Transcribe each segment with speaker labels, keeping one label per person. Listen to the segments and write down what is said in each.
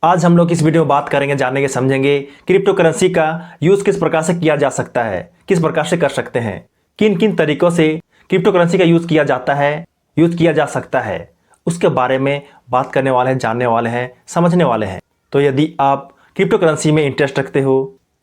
Speaker 1: आज हम लोग इस वीडियो में बात करेंगे, जानेंगे, समझेंगे क्रिप्टो करेंसी का यूज़ किस प्रकार से किया जा सकता है, किस प्रकार से कर सकते हैं, किन किन तरीकों से क्रिप्टो करेंसी का यूज़ किया जाता है, यूज़ किया जा सकता है, उसके बारे में बात करने वाले हैं, जानने वाले हैं, समझने वाले हैं। तो यदि आप क्रिप्टो करेंसी में इंटरेस्ट रखते हो,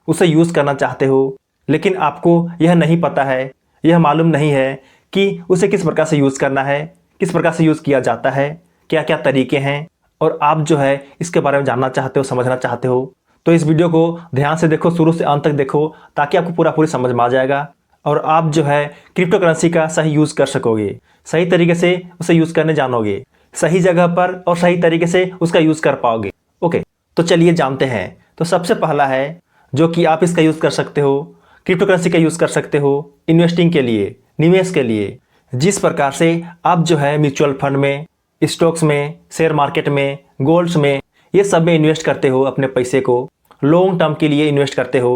Speaker 1: उसे यूज़ करना चाहते हो, लेकिन आपको यह नहीं पता है, यह मालूम नहीं है कि उसे किस प्रकार से यूज़ करना है, किस प्रकार से यूज़ किया जाता है, क्या क्या तरीके हैं, और आप जो है इसके बारे में जानना चाहते हो, समझना चाहते हो, तो इस वीडियो को ध्यान से देखो, शुरू से अंत तक देखो, ताकि आपको पूरी समझ में आ जाएगा और आप जो है क्रिप्टो करेंसी का सही यूज़ कर सकोगे, सही तरीके से उसे यूज़ करने जानोगे, सही जगह पर और सही तरीके से उसका यूज़ कर पाओगे। ओके, तो चलिए जानते हैं। तो सबसे पहला है जो कि आप इसका यूज़ कर सकते हो, क्रिप्टो करेंसी का यूज़ कर सकते हो इन्वेस्टिंग के लिए, निवेश के लिए। जिस प्रकार से आप जो है म्यूचुअल फंड में, स्टॉक्स में, शेयर मार्केट में, गोल्ड्स में, ये सब में इन्वेस्ट करते हो, अपने पैसे को लॉन्ग टर्म के लिए इन्वेस्ट करते हो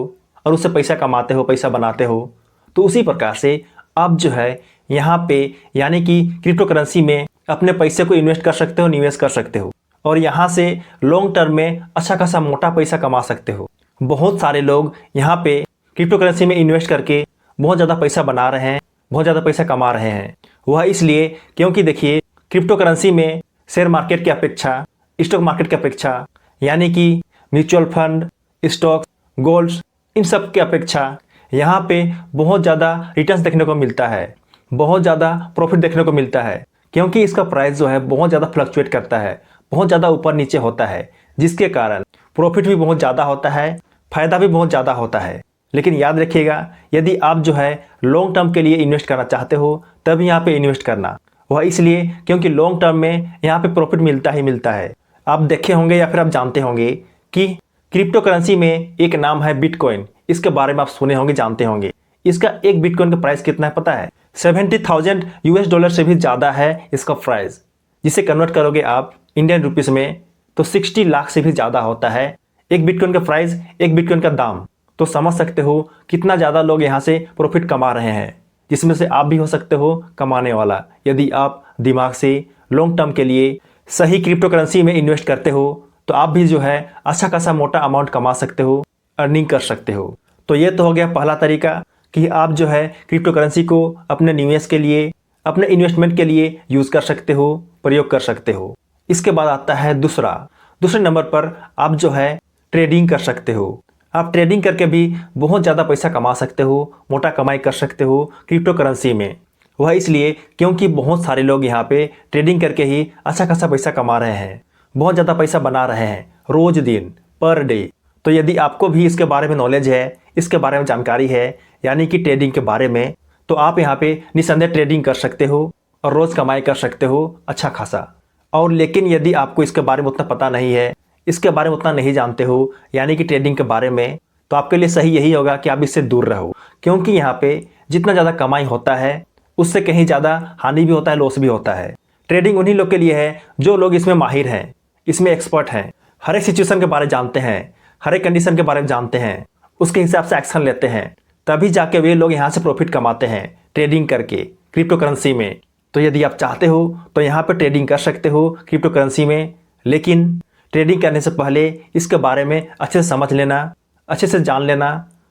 Speaker 1: और उससे पैसा कमाते हो, पैसा बनाते हो। तो उसी प्रकार से आप जो है यहाँ पे यानी कि क्रिप्टो करेंसी में अपने पैसे को इन्वेस्ट कर सकते हो, निवेश कर सकते हो और यहाँ से लॉन्ग टर्म में अच्छा खासा मोटा पैसा कमा सकते हो। बहुत सारे लोग यहाँ पे क्रिप्टो करेंसी में इन्वेस्ट करके बहुत ज़्यादा पैसा बना रहे हैं, बहुत ज़्यादा पैसा कमा रहे हैं। वह इसलिए क्योंकि देखिए क्रिप्टो करेंसी में शेयर मार्केट की अपेक्षा, स्टॉक मार्केट की अपेक्षा, यानी कि म्यूचुअल फंड, स्टॉक्स, गोल्ड्स, इन सब की अपेक्षा यहाँ पे बहुत ज़्यादा रिटर्न्स देखने को मिलता है, बहुत ज़्यादा प्रॉफिट देखने को मिलता है, क्योंकि इसका प्राइस जो है बहुत ज़्यादा फ्लक्चुएट करता है, बहुत ज़्यादा ऊपर नीचे होता है, जिसके कारण प्रॉफिट भी बहुत ज़्यादा होता है, फ़ायदा भी बहुत ज़्यादा होता है। लेकिन याद रखिएगा, यदि आप जो है लॉन्ग टर्म के लिए इन्वेस्ट करना चाहते हो तब यहाँ पे इन्वेस्ट करना। वह इसलिए क्योंकि लॉन्ग टर्म में यहाँ पे प्रॉफिट मिलता ही मिलता है। आप देखे होंगे या फिर आप जानते होंगे कि क्रिप्टो करेंसी में एक नाम है बिटकॉइन। इसके बारे में आप सुने होंगे, जानते होंगे। इसका एक बिटकॉइन का प्राइस कितना है पता है? 70,000 US डॉलर से भी ज़्यादा है इसका प्राइस। जिसे कन्वर्ट करोगे आप इंडियन रुपीज़ में तो 60 लाख से भी ज़्यादा होता है एक बिटकॉइन का प्राइस, एक बिटकॉइन का दाम। तो समझ सकते हो कितना ज़्यादा लोग यहाँ से प्रॉफिट कमा रहे हैं, जिसमें से आप भी हो सकते हो कमाने वाला, यदि आप दिमाग से लॉन्ग टर्म के लिए सही क्रिप्टो करेंसी में इन्वेस्ट करते हो तो आप भी जो है अच्छा खासा मोटा अमाउंट कमा सकते हो, अर्निंग कर सकते हो। तो ये तो हो गया पहला तरीका कि आप जो है क्रिप्टो करेंसी को अपने निवेश के लिए, अपने इन्वेस्टमेंट के लिए यूज़ कर सकते हो, प्रयोग कर सकते हो। इसके बाद आता है दूसरे नंबर पर आप जो है ट्रेडिंग कर सकते हो। आप ट्रेडिंग करके भी बहुत ज़्यादा पैसा कमा सकते हो, मोटा कमाई कर सकते हो क्रिप्टो करेंसी में। वह इसलिए क्योंकि बहुत सारे लोग यहाँ पे ट्रेडिंग करके ही अच्छा खासा पैसा कमा रहे हैं, बहुत ज़्यादा पैसा बना रहे हैं रोज़ दिन, पर डे। तो यदि आपको भी इसके बारे में नॉलेज है, इसके बारे में जानकारी है, यानी कि ट्रेडिंग के बारे में, तो आप यहाँ पे निस्संदेह ट्रेडिंग कर सकते हो और रोज़ कमाई कर सकते हो अच्छा खासा। और लेकिन यदि आपको इसके बारे में उतना पता नहीं है, इसके बारे में उतना नहीं जानते हो, यानी कि ट्रेडिंग के बारे में, तो आपके लिए सही यही होगा कि आप इससे दूर रहो। क्योंकि यहाँ पे जितना ज़्यादा कमाई होता है उससे कहीं ज़्यादा हानि भी होता है, लॉस भी होता है। ट्रेडिंग उन्हीं लोग के लिए है जो लोग इसमें माहिर हैं, इसमें एक्सपर्ट हैं, हर एक सिचुएशन के बारे में जानते हैं, हर एक कंडीशन के बारे में जानते हैं, उसके हिसाब से एक्शन लेते हैं, तभी जाके वे लोग यहाँ से प्रॉफिट कमाते हैं ट्रेडिंग करके क्रिप्टो करेंसी में। तो यदि आप चाहते हो तो यहाँ पर ट्रेडिंग कर सकते हो क्रिप्टो करेंसी में, लेकिन ट्रेडिंग करने से पहले इसके बारे में अच्छे से समझ लेना, अच्छे से जान लेना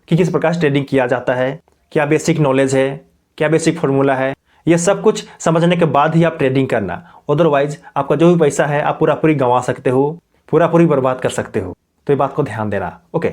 Speaker 1: कि किस प्रकार से ट्रेडिंग किया जाता है, क्या बेसिक नॉलेज है, क्या बेसिक फार्मूला है। ये सब कुछ समझने के बाद ही आप ट्रेडिंग करना, अदरवाइज आपका जो भी पैसा है आप पूरी गंवा सकते हो, पूरी बर्बाद कर सकते हो। तो ये बात को ध्यान देना। ओके,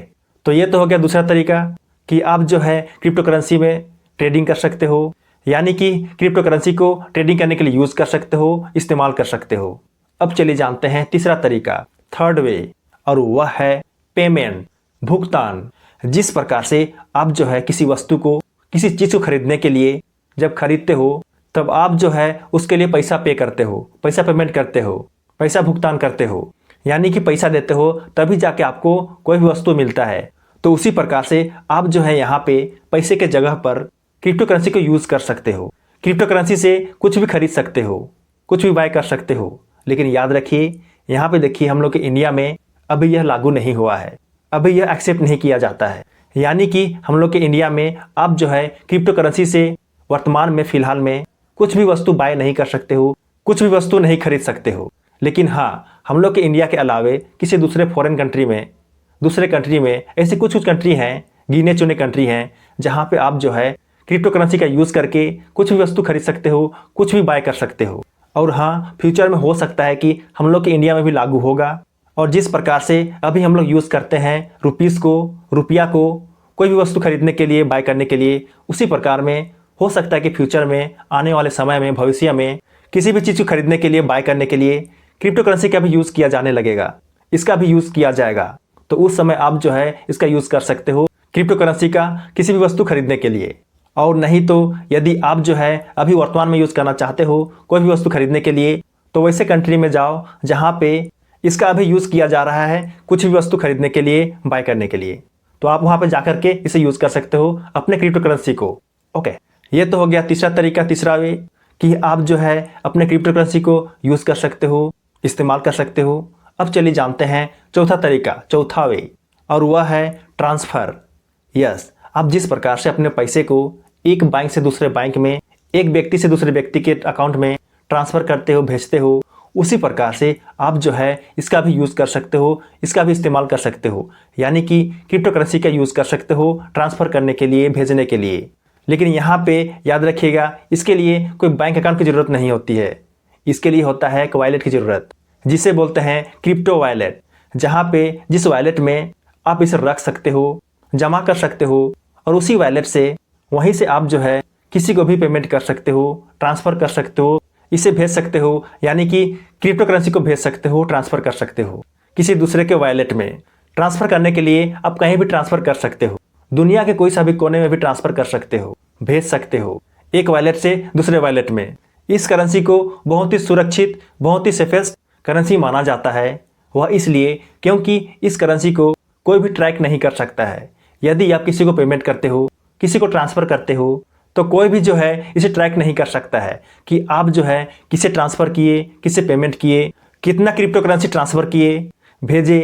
Speaker 1: तो ये तो हो गया दूसरा तरीका कि आप जो है क्रिप्टो करेंसी में ट्रेडिंग कर सकते हो, यानी कि क्रिप्टो करेंसी को ट्रेडिंग करने के लिए यूज़ कर सकते हो, इस्तेमाल कर सकते हो। अब चलिए जानते हैं तीसरा तरीका, थर्ड वे, और वह है पेमेंट, भुगतान। जिस प्रकार से आप जो है किसी वस्तु को, किसी चीज़ को खरीदने के लिए जब खरीदते हो तब आप जो है उसके लिए पैसा पे करते हो, पैसा पेमेंट करते हो, पैसा भुगतान करते हो, यानी कि पैसा देते हो तभी जाके आपको कोई भी वस्तु मिलता है। तो उसी प्रकार से आप जो है यहाँ पे पैसे के जगह पर क्रिप्टो करेंसी को यूज़ कर सकते हो। क्रिप्टो करेंसी से कुछ भी खरीद सकते हो, कुछ भी बाय कर सकते हो। लेकिन याद रखिए, यहाँ पे देखिए हम लोग के इंडिया में अभी यह लागू नहीं हुआ है, अभी यह एक्सेप्ट नहीं किया जाता है। यानी कि हम लोग के इंडिया में आप जो है क्रिप्टो करेंसी से वर्तमान में फ़िलहाल में कुछ भी वस्तु बाय नहीं कर सकते हो, कुछ भी वस्तु नहीं खरीद सकते हो। लेकिन हाँ, हम लोग के इंडिया के अलावे किसी दूसरे फॉरेन कंट्री में, दूसरे कंट्री में ऐसे कुछ कुछ कंट्री हैं, गिने चुने कंट्री हैं, जहाँ पे आप जो है क्रिप्टो करेंसी का यूज़ करके कुछ भी वस्तु खरीद सकते हो, कुछ भी बाय कर सकते हो। और हाँ, फ्यूचर में हो सकता है कि हम लोग के इंडिया में भी लागू होगा। और जिस प्रकार से अभी हम लोग यूज़ करते हैं रुपया को कोई भी वस्तु खरीदने के लिए, बाय करने के लिए, उसी प्रकार में हो सकता है कि फ्यूचर में, आने वाले समय में, भविष्य में किसी भी चीज़ को खरीदने के लिए, बाय करने के लिए क्रिप्टो करेंसी का भी यूज़ किया जाने लगेगा, इसका भी यूज़ किया जाएगा। तो उस समय आप जो है इसका यूज़ कर सकते हो क्रिप्टो करेंसी का किसी भी वस्तु खरीदने के लिए। और नहीं तो यदि आप जो है अभी वर्तमान में यूज़ करना चाहते हो कोई भी वस्तु खरीदने के लिए, तो वैसे कंट्री में जाओ जहाँ पे इसका अभी यूज़ किया जा रहा है कुछ भी वस्तु खरीदने के लिए, बाय करने के लिए। तो आप वहाँ पे जाकर के इसे यूज़ कर सकते हो अपने क्रिप्टो करेंसी को। ओके, ये तो हो गया तीसरा तरीका, तीसरा वे कि आप जो है अपने क्रिप्टो करेंसी को यूज़ कर सकते हो, इस्तेमाल कर सकते हो। अब चलिए जानते हैं चौथा तरीका, चौथा वे, और वह है ट्रांसफ़र। यस, आप जिस प्रकार से अपने पैसे को एक बैंक से दूसरे बैंक में, एक व्यक्ति से दूसरे व्यक्ति के अकाउंट में ट्रांसफ़र करते हो, भेजते हो, उसी प्रकार से आप जो है इसका भी यूज़ कर सकते हो, इसका भी इस्तेमाल कर सकते हो। यानी कि क्रिप्टो करेंसी का यूज़ कर सकते हो ट्रांसफ़र करने के लिए, भेजने के लिए। लेकिन यहाँ पे याद रखिएगा, इसके लिए कोई बैंक अकाउंट की ज़रूरत नहीं होती है। इसके लिए होता है एक वॉलेट की ज़रूरत, जिसे बोलते हैं क्रिप्टो वॉलेट, जहाँ पे जिस वॉलेट में आप इसे रख सकते हो, जमा कर सकते हो, और उसी वॉलेट से, वहीं से आप जो है किसी को भी पेमेंट कर सकते हो, ट्रांसफ़र कर सकते हो, इसे भेज सकते हो। यानी कि क्रिप्टो करेंसी को भेज सकते हो, ट्रांसफ़र कर सकते हो किसी दूसरे के वॉलेट में। ट्रांसफ़र करने के लिए आप कहीं भी ट्रांसफ़र कर सकते हो, दुनिया के कोई सा भी कोने में भी ट्रांसफ़र कर सकते हो, भेज सकते हो एक वॉलेट से दूसरे वॉलेट में। इस करेंसी को बहुत ही सुरक्षित, बहुत ही सेफेस्ट करेंसी माना जाता है। वह इसलिए क्योंकि इस करेंसी को कोई भी ट्रैक नहीं कर सकता है। यदि आप किसी को पेमेंट करते हो, किसी को ट्रांसफ़र करते हो, तो कोई भी जो है इसे ट्रैक नहीं कर सकता है कि आप जो है किसे ट्रांसफ़र किए, किसे पेमेंट किए, कितना क्रिप्टो करेंसी ट्रांसफ़र किए, भेजे,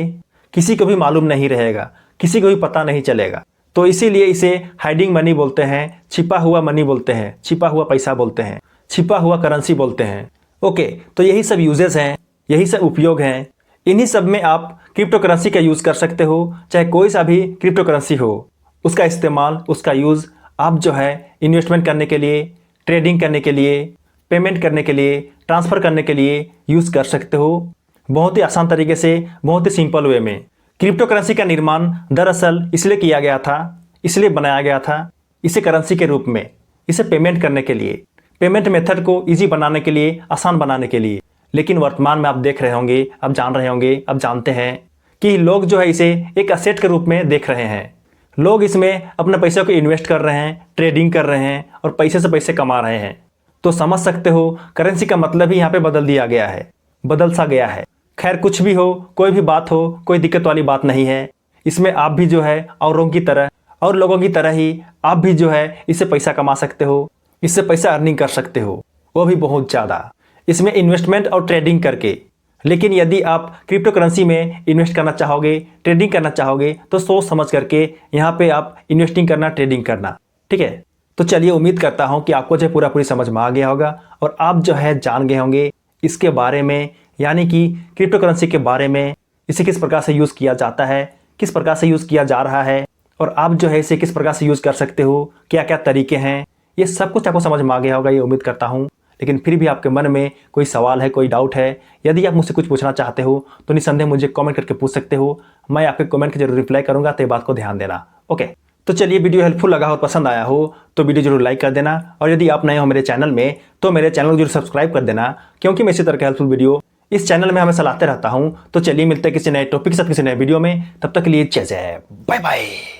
Speaker 1: किसी को भी मालूम नहीं रहेगा, किसी को भी पता नहीं चलेगा। तो इसीलिए इसे हाइडिंग मनी बोलते हैं, छिपा हुआ मनी बोलते हैं, छिपा हुआ पैसा बोलते हैं, छिपा हुआ करेंसी बोलते हैं। ओके, तो यही सब यूजेस हैं, यही सब उपयोग हैं। इन्हीं सब में आप क्रिप्टो करेंसी का यूज़ कर सकते हो, चाहे कोई सा भी क्रिप्टो करेंसी हो। उसका इस्तेमाल, उसका यूज़ आप जो है इन्वेस्टमेंट करने के लिए, ट्रेडिंग करने के लिए, पेमेंट करने के लिए, ट्रांसफ़र करने के लिए यूज़ कर सकते हो। बहुत ही आसान तरीके से, बहुत ही सिंपल वे में। क्रिप्टो करेंसी का निर्माण दरअसल इसलिए किया गया था, इसलिए बनाया गया था, इसे करेंसी के रूप में, इसे पेमेंट करने के लिए, पेमेंट मेथड को ईजी बनाने के लिए, आसान बनाने के लिए। लेकिन वर्तमान में आप देख रहे होंगे, आप जान रहे होंगे, आप जानते हैं कि लोग जो है इसे एक असेट के रूप में देख रहे हैं। लोग इसमें अपने पैसे को इन्वेस्ट कर रहे हैं, ट्रेडिंग कर रहे हैं और पैसे से पैसे कमा रहे हैं। तो समझ सकते हो करेंसी का मतलब ही यहाँ पे बदल दिया गया है, बदल सा गया है। खैर, कुछ भी हो, कोई भी बात हो, कोई दिक्कत वाली बात नहीं है। इसमें आप भी जो है औरों की तरह और लोगों की तरह ही आप भी जो है इससे पैसा कमा सकते हो, इससे पैसा अर्निंग कर सकते हो, वो भी बहुत ज़्यादा, इसमें इन्वेस्टमेंट और ट्रेडिंग करके। लेकिन यदि आप क्रिप्टो करेंसी में इन्वेस्ट करना चाहोगे, ट्रेडिंग करना चाहोगे, तो सोच समझ करके यहाँ पे आप इन्वेस्टिंग करना, ट्रेडिंग करना। ठीक है, तो चलिए, उम्मीद करता हूँ कि आपको जो पूरी समझ में आ गया होगा और आप जो है जान गए होंगे इसके बारे में, यानी कि क्रिप्टो करेंसी के बारे में, इसे किस प्रकार से यूज़ किया जाता है, किस प्रकार से यूज़ किया जा रहा है, और आप जो है इसे किस प्रकार से यूज़ कर सकते हो, क्या क्या तरीके हैं, ये सब कुछ आपको समझ में आ गया होगा, ये उम्मीद करता हूँ। लेकिन फिर भी आपके मन में कोई सवाल है, कोई डाउट है, यदि आप मुझसे कुछ पूछना चाहते हो तो निसंदेह मुझे कमेंट करके पूछ सकते हो। मैं आपके कमेंट की जरूर रिप्लाई करूंगा, तो ये बात को ध्यान देना। ओके, तो चलिए, वीडियो हेल्पफुल लगा हो, पसंद आया हो तो वीडियो जरूर लाइक कर देना, और यदि आप नए हो मेरे चैनल में तो मेरे चैनल को जरूर सब्सक्राइब कर देना, क्योंकि मैं इसी तरह का हेल्पफुल वीडियो इस चैनल में हमेशा लाते रहता हूँ। तो चलिए, मिलते हैं किसी नए टॉपिक के साथ, किसी नए वीडियो में। तब तक के लिए जय जय, बाय बाय।